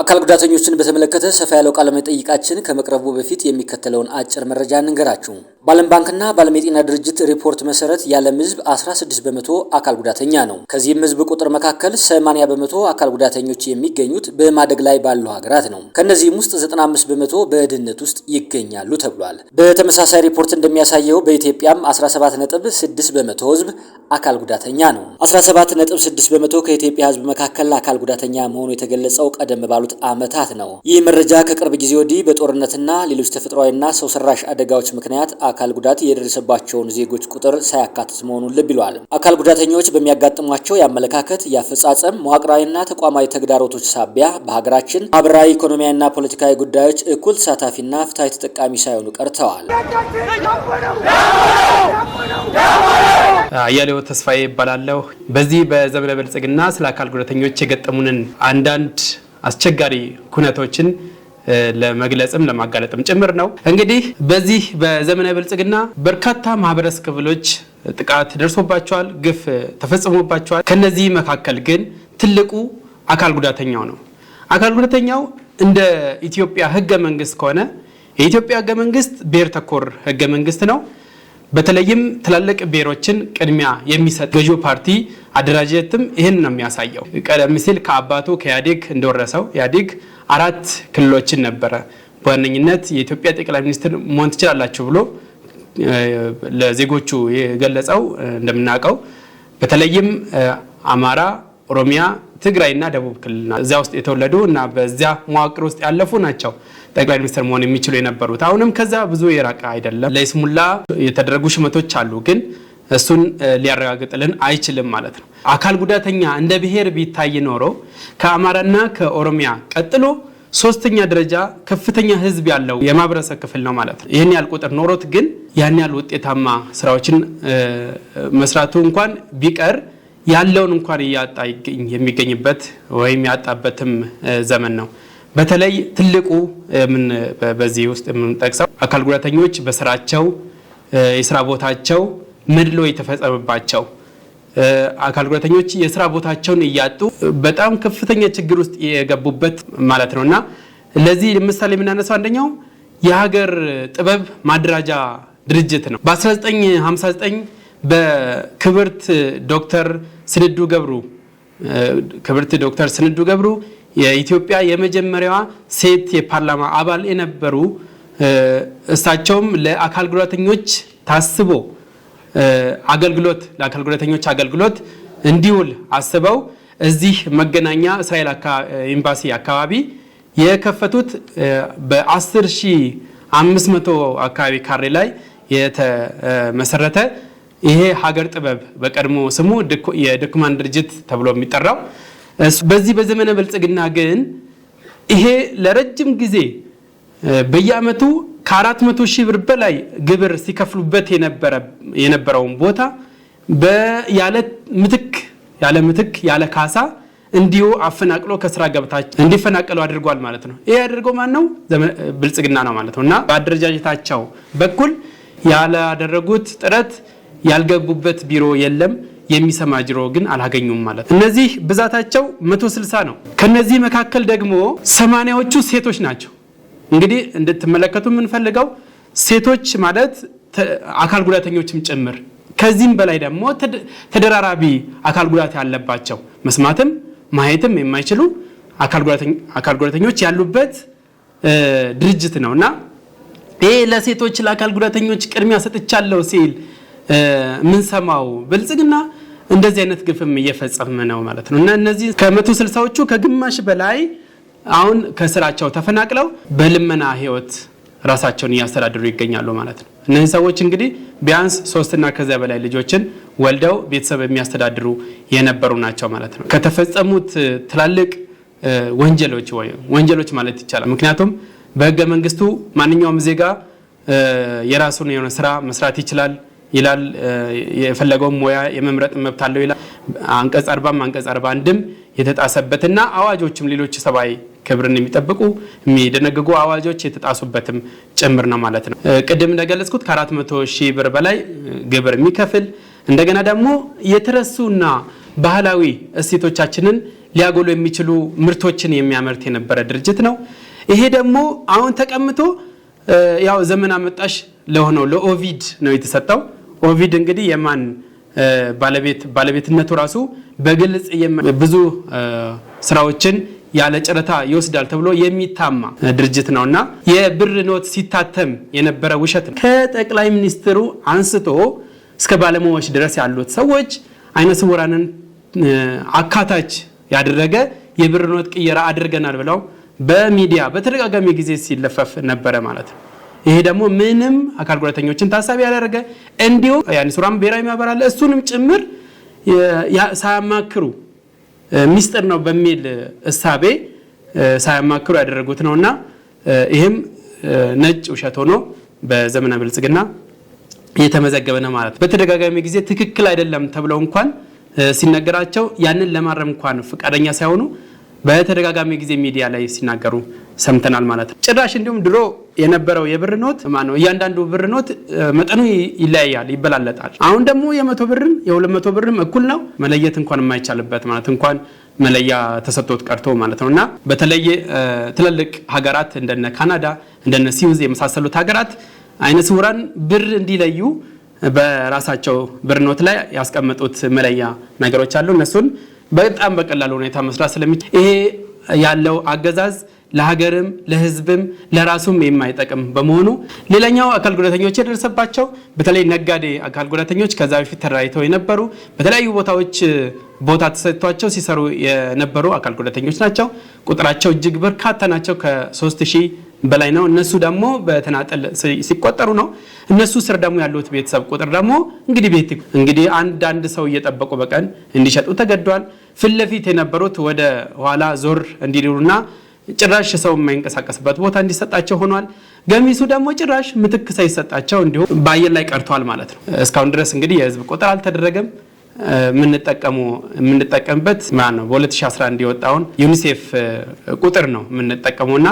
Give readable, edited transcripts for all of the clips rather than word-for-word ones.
አካል ጉዳተኞችን በተመለከተ ሰፋ ያለው ቃለ መጠይቃችን ከመቅረቡ በፊት የሚከተለውን አጭር መረጃ እንንገራችሁ። በዓለም ባንክና በዓለም የጤና ድርጅት ሪፖርት መሰረት የዓለም ሕዝብ 16% አካል ጉዳተኛ ነው። ከዚህም ሕዝብ ቁጥር መካከል 80% አካል ጉዳተኞች የሚገኙት በማደግ ላይ ባሉ ሀገራት ነው። ከነዚህም ውስጥ 95% በድህነት ውስጥ ይገኛሉ ተብሏል። በተመሳሳይ ሪፖርት እንደሚያሳየው በኢትዮጵያም 17.6% ሕዝብ አካል ጉዳተኛ ነው። 17.6% ከኢትዮጵያ ሕዝብ መካከል አካል ጉዳተኛ መሆኑ የተገለጸው ቀደም ባሉት ዓመታት ነው። ይህ መረጃ ከቅርብ ጊዜ ወዲህ በጦርነትና ሌሎች ተፈጥሯዊና ሰው ሰራሽ አደጋዎች ምክንያት አካል ጉዳት የደረሰባቸውን ዜጎች ቁጥር ሳያካትት መሆኑን ልብ ይሏል። አካል ጉዳተኞች በሚያጋጥሟቸው የአመለካከት፣ የአፈጻጸም፣ መዋቅራዊና ተቋማዊ ተግዳሮቶች ሳቢያ በሀገራችን ማህበራዊ፣ ኢኮኖሚያዊና ፖለቲካዊ ጉዳዮች እኩል ተሳታፊና ፍትሃዊ ተጠቃሚ ሳይሆኑ ቀርተዋል። አያሌው ተስፋዬ ይባላለሁ። በዚህ በዘመነ ብልጽግና ስለ አካል ጉዳተኞች የገጠሙንን አንዳንድ አስቸጋሪ ኩነቶችን ለመግለጽም ለማጋለጥም ጭምር ነው። እንግዲህ በዚህ በዘመነ ብልጽግና በርካታ ማህበረሰብ ክፍሎች ጥቃት ደርሶባቸዋል፣ ግፍ ተፈጽሞባቸዋል። ከነዚህ መካከል ግን ትልቁ አካል ጉዳተኛው ነው። አካል ጉዳተኛው እንደ ኢትዮጵያ ህገ መንግስት ከሆነ የኢትዮጵያ ህገ መንግስት ብሔር ተኮር ህገ መንግስት ነው። በተለይም ትላልቅ ብሔሮችን ቅድሚያ የሚሰጥ ገዢው ፓርቲ አደራጀትም ይህን ነው የሚያሳየው። ቀደም ሲል ከአባቱ ከኢህአዴግ እንደወረሰው ኢህአዴግ 4 ክልሎችን ነበረ በዋነኝነት የኢትዮጵያ ጠቅላይ ሚኒስትር መሆን ትችላላችሁ ብሎ ለዜጎቹ የገለጸው። እንደምናውቀው በተለይም አማራ፣ ኦሮሚያ፣ ትግራይና ደቡብ ክልልና እዚያ ውስጥ የተወለዱ እና በዚያ መዋቅር ውስጥ ያለፉ ናቸው ጠቅላይ ሚኒስትር መሆን የሚችሉ የነበሩት። አሁንም ከዛ ብዙ የራቀ አይደለም። ለይስሙላ የተደረጉ ሽመቶች አሉ፣ ግን እሱን ሊያረጋግጥልን አይችልም ማለት ነው። አካል ጉዳተኛ እንደ ብሔር ቢታይ ኖሮ ከአማራና ከኦሮሚያ ቀጥሎ 3ኛ ደረጃ ከፍተኛ ህዝብ ያለው የማህበረሰብ ክፍል ነው ማለት ነው። ይህን ያህል ቁጥር ኖሮት ግን ያን ያህል ውጤታማ ስራዎችን መስራቱ እንኳን ቢቀር ያለውን እንኳን እያጣ የሚገኝበት ወይም ያጣበትም ዘመን ነው። በተለይ ትልቁ በዚህ ውስጥ የምንጠቅሰው አካል ጉዳተኞች በስራቸው የስራ ቦታቸው መድሎ የተፈጸመባቸው አካል ጉዳተኞች የስራ ቦታቸውን እያጡ በጣም ከፍተኛ ችግር ውስጥ የገቡበት ማለት ነውና ለዚህ ለምሳሌ የምናነሳው አንደኛው የሀገር ጥበብ ማደራጃ ድርጅት ነው። በ1959 በክብርት ዶክተር ስንዱ ገብሩ የኢትዮጵያ የመጀመሪያዋ ሴት የፓርላማ አባል የነበሩ እሳቸውም ለአካል ጉዳተኞች ታስቦ ለአካል ጉዳተኞች አገልግሎት እንዲውል አስበው እዚህ መገናኛ እስራኤል ኤምባሲ አካባቢ የከፈቱት በ10,500 አካባቢ ካሬ ላይ የተመሰረተ ይሄ ሀገር ጥበብ በቀድሞ ስሙ የድኩማን ድርጅት ተብሎ የሚጠራው በዚህ በዘመነ ብልጽግና ግን ይሄ ለረጅም ጊዜ በየአመቱ ከ400,000 ብር በላይ ግብር ሲከፍሉበት የነበረውን ቦታ ያለ ምትክ ያለ ካሳ እንዲሁ አፈናቅሎ ከስራ ገበታቸው እንዲፈናቀሉ አድርጓል ማለት ነው። ይሄ ያደርገው ማን ነው? ብልጽግና ነው ማለት ነውና በአደረጃጀታቸው በኩል ያላደረጉት ጥረት ያልገቡበት ቢሮ የለም። የሚሰማ ጅሮ ግን አላገኙም ማለት ነው። እነዚህ ብዛታቸው 160 ነው። ከነዚህ መካከል ደግሞ 80ዎቹ ሴቶች ናቸው። እንግዲህ እንድትመለከቱ የምንፈልገው ሴቶች ማለት አካል ጉዳተኞችም ጭምር ከዚህም በላይ ደግሞ ተደራራቢ አካል ጉዳት ያለባቸው መስማትም ማየትም የማይችሉ አካል ጉዳተኞች ያሉበት ድርጅት ነውና ይሄ ለሴቶች ለአካል ጉዳተኞች ቅድሚያ ሰጥቻለሁ ሲል ምን ሰማው ብልጽግና እንደዚህ አይነት ግፍም እየፈጸመ ነው ማለት ነው። እና እነዚህ ከ160ዎቹ ከግማሽ በላይ አሁን ከስራቸው ተፈናቅለው በልመና ህይወት ራሳቸውን እያስተዳደሩ ይገኛሉ ማለት ነው። እነዚህ ሰዎች እንግዲህ ቢያንስ 3 እና ከዚያ በላይ ልጆችን ወልደው ቤተሰብ የሚያስተዳድሩ የነበሩ ናቸው ማለት ነው። ከተፈጸሙት ትላልቅ ወንጀሎች ማለት ይቻላል። ምክንያቱም በህገ መንግስቱ ማንኛውም ዜጋ የራሱን የሆነ ስራ መስራት ይችላል ይላል። የፈለገው ሙያ የመምረጥ መብት አለው ይላል። አንቀጽ 40 አንቀጽ 41ም የተጣሰበትና አዋጆችም ሌሎች ሰብአዊ ክብርን የሚጠብቁ የሚደነግጉ አዋጆች የተጣሱበትም ጭምር ነው ማለት ነው። ቅድም እንደገለጽኩት ከ400,000 ብር በላይ ግብር የሚከፍል እንደገና ደግሞ የተረሱና ባህላዊ እሴቶቻችንን ሊያጎሉ የሚችሉ ምርቶችን የሚያመርት የነበረ ድርጅት ነው። ይሄ ደግሞ አሁን ተቀምጦ ያው ዘመን አመጣሽ ለሆነው ለኦቪድ ነው የተሰጠው። ኦቪድ እንግዲህ የማን ባለቤትነቱ ራሱ በግልጽ ብዙ ስራዎችን ያለ ጨረታ ይወስዳል ተብሎ የሚታማ ድርጅት ነውና የብር ኖት ሲታተም የነበረ ውሸት ነው። ከጠቅላይ ሚኒስትሩ አንስቶ እስከ ባለሙያዎች ድረስ ያሉት ሰዎች አይነ ስውራንን አካታች ያደረገ የብር ኖት ቅየራ አድርገናል ብለው በሚዲያ በተደጋጋሚ ጊዜ ሲለፈፍ ነበረ ማለት ነው። ይሄ ደግሞ ምንም አካል ጉዳተኞችን ታሳቢ ያደረገ እንዲሁ የአይነ ስውራን ብሔራዊ ማህበር አለ እሱንም ጭምር ሳያማክሩ ሚስጥር ነው በሚል እሳቤ ሳያማክሩ ያደረጉት ነውና ይሄም ነጭ ውሸት ሆኖ በዘመነ ብልጽግና የተመዘገበ ነው ማለት ነው። በተደጋጋሚ ጊዜ ትክክል አይደለም ተብለው እንኳን ሲነገራቸው ያንን ለማረም እንኳን ፍቃደኛ ሳይሆኑ በተደጋጋሚ ጊዜ ሚዲያ ላይ ሲናገሩ ሰምተናል ማለት ነው። ጭራሽ እንዲሁም ድሮ የነበረው የብር ኖት እያንዳንዱ ብር ኖት መጠኑ ይለያያል፣ ይበላለጣል። አሁን ደግሞ የ100 ብርም የ200 ብርም እኩል ነው መለየት እንኳን የማይቻልበት ማለት እንኳን መለያ ተሰጥቶት ቀርቶ ማለት ነውና በተለይ ትልልቅ ሀገራት እንደነ ካናዳ እንደነ ስዊዝ የመሳሰሉት ሀገራት አይነ ስውራን ብር እንዲለዩ በራሳቸው ብር ኖት ላይ ያስቀመጡት መለያ ነገሮች አሉ። እነሱን በጣም በቀላል ሁኔታ መስራት ስለሚችል ይሄ ያለው አገዛዝ ለሀገርም ለህዝብም ለራሱም የማይጠቅም በመሆኑ ሌላኛው አካል ጉዳተኞች የደረሰባቸው በተለይ ነጋዴ አካል ጉዳተኞች ከዛ በፊት ተደራጅተው የነበሩ በተለያዩ ቦታዎች ቦታ ተሰጥቷቸው ሲሰሩ የነበሩ አካል ጉዳተኞች ናቸው። ቁጥራቸው እጅግ በርካታ ናቸው። ከ3000 በላይ ነው። እነሱ ደግሞ በተናጠል ሲቆጠሩ ነው። እነሱ ስር ደግሞ ያሉት ቤተሰብ ቁጥር ደግሞ እንግዲህ አንድ ሰው እየጠበቁ በቀን እንዲሸጡ ተገደዋል። ፍለፊት የነበሩት ወደ ኋላ ዞር እንዲሉና ጭራሽ ሰው የማይንቀሳቀስበት ቦታ እንዲሰጣቸው ሆኗል። ገሚሱ ደግሞ ጭራሽ ምትክ ሳይሰጣቸው እንዲሁ በአየር ላይ ቀርቷል ማለት ነው። እስካሁን ድረስ እንግዲህ የህዝብ ቁጥር አልተደረገም። የምንጠቀምበት ማለት ነው በ2011 የወጣውን ዩኒሴፍ ቁጥር ነው የምንጠቀመውና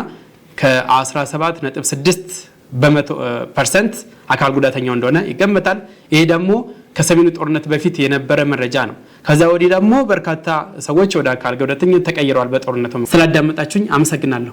ከ17.6% አካል ጉዳተኛው እንደሆነ ይገመታል። ይሄ ደግሞ ከሰሜኑ ጦርነት በፊት የነበረ መረጃ ነው። ከዛ ወዲህ ደግሞ በርካታ ሰዎች ወደ አካል ጉዳተኝነት ተቀይረዋል በጦርነቱ። ስላዳመጣችሁኝ አመሰግናለሁ።